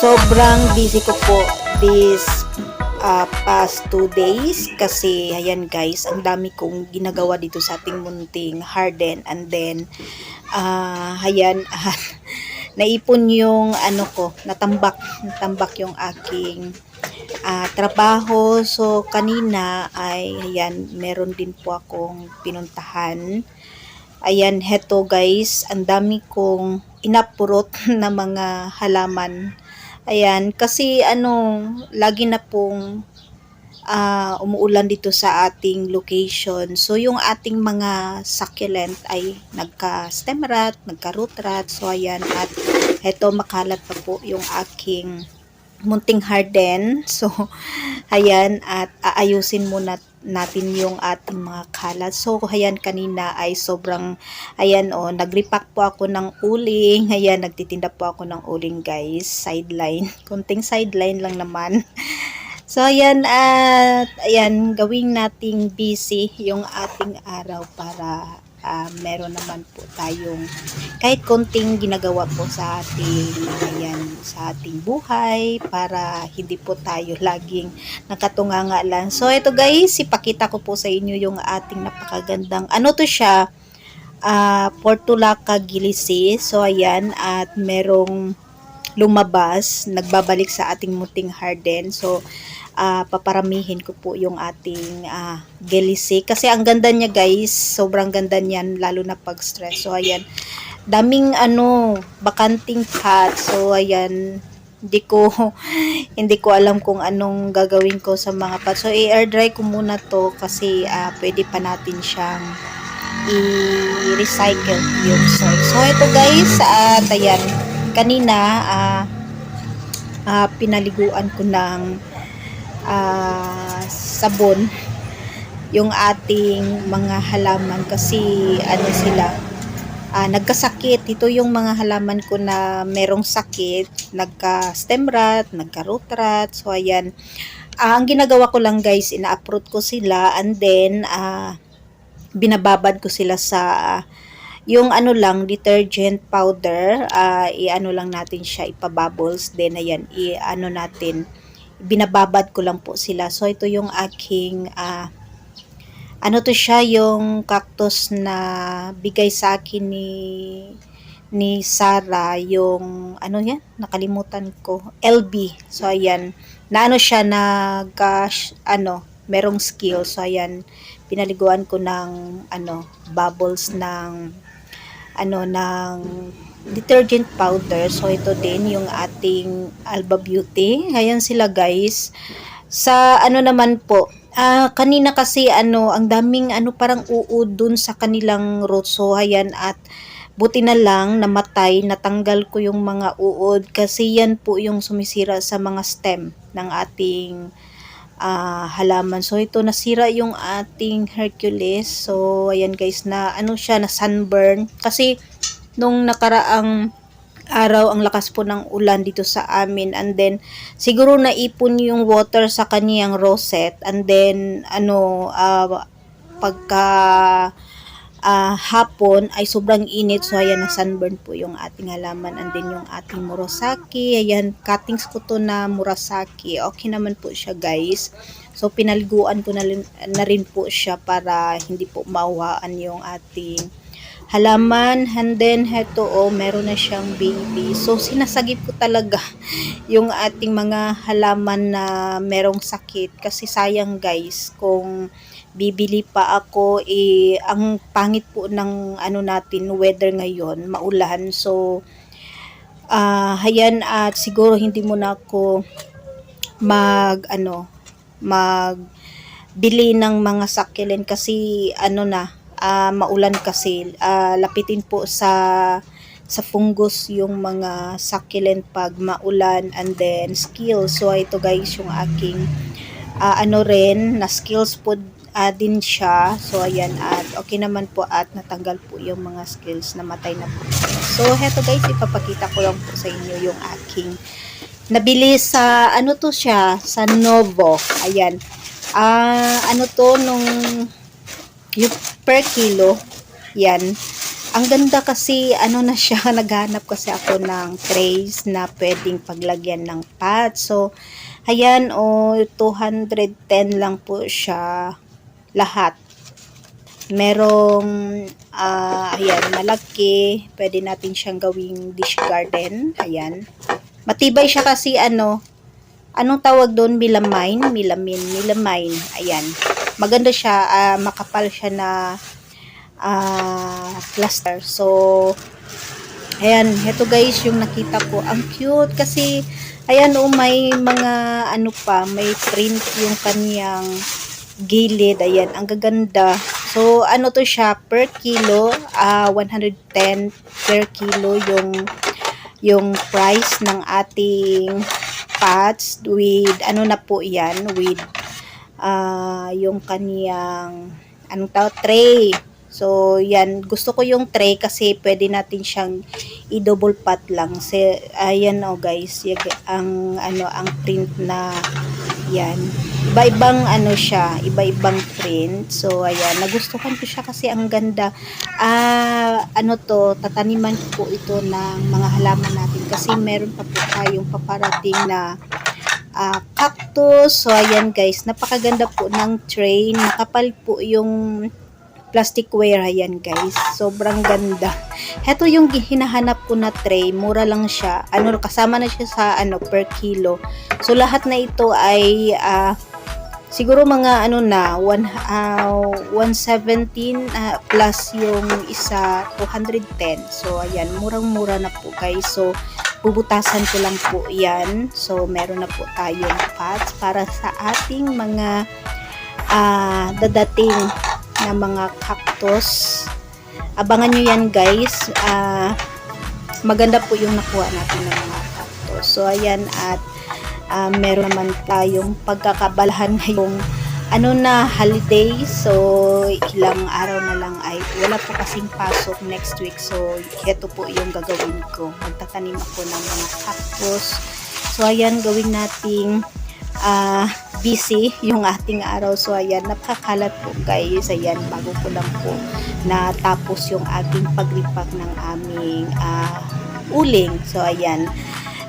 Sobrang busy ko po this past 2 days kasi ayan guys, ang dami kong ginagawa dito sa ating munting garden, and then ayan naipon yung ano ko, natambak yung aking trabaho. So kanina ay ayan, meron din po akong pinuntahan. Ayan, heto guys, ang dami kong inapurot na mga halaman. Ayan, kasi lagi na pong umuulan dito sa ating location. So, yung ating mga succulent ay nagka-stem rot, nagka-root rot. So, ayan, at heto makalat pa po yung aking munting garden. So, ayan, at aayusin muna natin yung ating mga kalat. So, ayan, kanina ay sobrang, ayan nag-repack po ako ng uling. Ayan, nagtitinda po ako ng uling guys. Sideline. Kunting sideline lang naman. So, ayan, at ayan, gawing nating busy yung ating araw para meron naman po tayong kahit konting ginagawa po sa ating sa ating buhay para hindi po tayo laging nakatunganga lang. So ito guys, ipakita ko po sa inyo yung ating napakagandang to siya, Portulaca gilisi. So ayan, at merong lumabas, nagbabalik sa ating munting garden. So paparamihin ko po yung ating gilisi kasi ang ganda niya guys, sobrang ganda niyan lalo na pag stress. So ayan, daming bakanting pot. So ayan, hindi ko alam kung anong gagawin ko sa mga pot. So i-air dry ko muna to kasi pwede pa natin siyang i-recycle yung soil. So ito guys, at ayan, kanina pinaliguan ko ng sabon yung ating mga halaman kasi sila nagkasakit. Ito yung mga halaman ko na merong sakit, nagka-stem rot, nagka-root rot. So ayan, ang ginagawa ko lang guys, ina-uproot ko sila, and then binababad ko sila sa yung lang, detergent powder. Lang natin siya, ipabubbles, then ayan, natin, binababad ko lang po sila. So ito yung aking to siya, yung cactus na bigay sa akin ni Sarah, yung yan, nakalimutan ko, LB. So ayan, na siya, merong skill. So ayan, pinaliguan ko ng bubbles ng ng detergent powder. So ito din yung ating Alba Beauty. Ayan sila guys. Sa naman po, kanina kasi ang daming parang uod dun sa kanilang root. So ayan, at buti na lang namatay, natanggal ko yung mga uod kasi yan po yung sumisira sa mga stem ng ating halaman. So ito, nasira yung ating Hercules. So ayan guys, na siya, na sunburn kasi nung nakaraang araw ang lakas po ng ulan dito sa amin, and then siguro naipon yung water sa kaniyang rosette, and then pagka hapon ay sobrang init. So ayan, na sunburn po yung ating halaman, and then yung ating Murasaki, ayan, cuttings ko to na Murasaki, okay naman po siya guys. So pinaliguan ko na rin po siya para hindi po mawaan yung ating halaman. And then heto meron na siyang baby. So sinasagip ko talaga yung ating mga halaman na merong sakit kasi sayang guys kung bibili pa ako, ang pangit po ng natin, weather ngayon, maulan. So ayan, at siguro hindi muna ako magbili ng mga succulent kasi maulan kasi, lapitin po sa fungus yung mga succulent pag maulan, and then skills. So ito guys, yung aking rin na skills po din siya. So ayan, at okay naman po, at natanggal po yung mga skills, namatay na po siya. So heto guys, ipapakita ko lang po sa inyo yung aking Nabili sa, ano to siya, sa Novo. Ayan. Ano to, nung, yung per kilo. Yan. Ang ganda kasi, ano na siya, naghanap kasi ako ng trays na pwedeng paglagyan ng pot. So, ayan, 210 lang po siya lahat. Merong, ayan, malaki. Pwede natin siyang gawing dish garden. Ayan. Matibay siya kasi, anong tawag doon? Melamine. Ayan. Maganda siya, makapal siya na plaster. So, ayan, ito guys yung nakita ko. Ang cute kasi, ayan may mga may print yung kanyang gilid. Ayan, ang gaganda. So, to siya, per kilo, 110 per kilo yung price ng ating pots with, na po yan, with, yung kaniyang, tray. So, yan, gusto ko yung tray kasi pwede natin siyang i-double pot lang. Ayan guys, ang print na yan. Iba-ibang siya, iba-ibang print. So, ayan, nagustuhan ko siya kasi ang ganda. Tataniman ko po ito ng mga halaman natin kasi meron pa po tayong paparating na cactus. So, ayan guys, napakaganda po ng tray. Nakapal po yung plasticware. Ayan guys, sobrang ganda. Heto yung hinahanap ko na tray, mura lang siya. Kasama na siya sa per kilo. So lahat na ito ay siguro mga 117 plus yung isa 210. So ayan, murang-mura na po guys. So bubutasan ko lang po yan. So meron na po tayong pots para sa ating mga dadating na mga cactus. Abangan nyo yan guys. Maganda po yung nakuha natin ng mga cactus. So ayan, at meron naman tayong pagkakabalahan ngayong holiday. So ilang araw na lang ay wala po kasing pasok next week. So ito po yung gagawin ko. Magtatanim ako ng mga cactus. So ayan, gawin nating busy yung ating araw. So ayan, napakalat po guys. Ayan, bago ko lang po natapos yung ating paglipak ng aming uling. So ayan,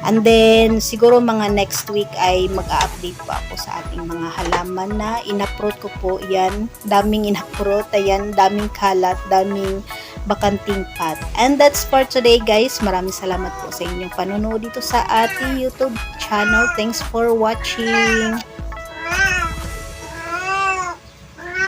and then siguro mga next week ay mag-update po ako sa ating mga halaman na inaprot ko po. Yan, daming inaprot. Ayan, daming kalat, daming bakanting pot. And that's for today guys. Maraming salamat po sa inyong panonood dito sa ating YouTube channel. Thanks for watching.